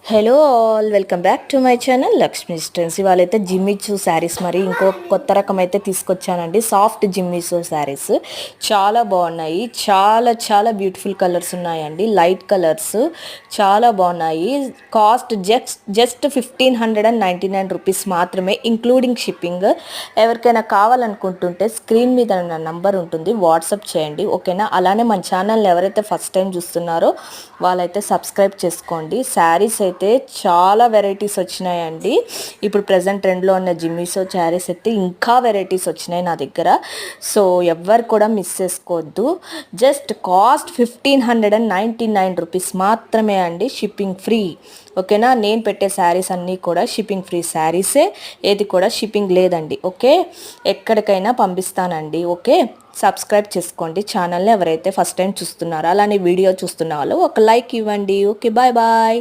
Hello all, welcome back to my channel Lakshmi స్టెన్స్. ఇవాళైతే జిమ్మిచూ శారీస్ మరి ఇంకో కొత్త రకం అయితే తీసుకొచ్చానండి. సాఫ్ట్ జిమ్మిచూ శారీస్ చాలా బాగున్నాయి. చాలా చాలా బ్యూటిఫుల్ కలర్స్ ఉన్నాయండి, లైట్ కలర్స్ చాలా బాగున్నాయి. కాస్ట్ జస్ట్ 1599 రూపీస్ మాత్రమే, ఇంక్లూడింగ్ షిప్పింగ్. ఎవరికైనా కావాలనుకుంటుంటే స్క్రీన్ మీద నా నంబర్ ఉంటుంది, వాట్సాప్ చేయండి ఓకేనా. అలానే మన ఛానల్ని ఎవరైతే ఫస్ట్ టైం చూస్తున్నారో వాళ్ళైతే సబ్స్క్రైబ్ చేసుకోండి. శారీస్ అయితే చాలా వెరైటీస్ వచ్చినాయండి. ఇప్పుడు ప్రజెంట్ ట్రెండ్లో ఉన్న జిమ్మిచూ శారీస్ అయితే ఇంకా వెరైటీస్ వచ్చినాయి నా దగ్గర. సో ఎవ్వరు కూడా మిస్ చేసుకోవద్దు. జస్ట్ కాస్ట్ 1599 రూపీస్ మాత్రమే అండి, షిప్పింగ్ ఫ్రీ ఓకేనా. నేను పెట్టే శారీస్ అన్నీ కూడా షిప్పింగ్ ఫ్రీ శారీసే, ఏది కూడా షిప్పింగ్ లేదండి ఓకే. ఎక్కడికైనా పంపిస్తానండి ఓకే. సబ్స్క్రైబ్ చేసుకోండి ఛానల్ని ఎవరైతే ఫస్ట్ టైం చూస్తున్నారో. అలానే వీడియో చూస్తున్న వాళ్ళు ఒక లైక్ ఇవ్వండి ఓకే. Bye bye.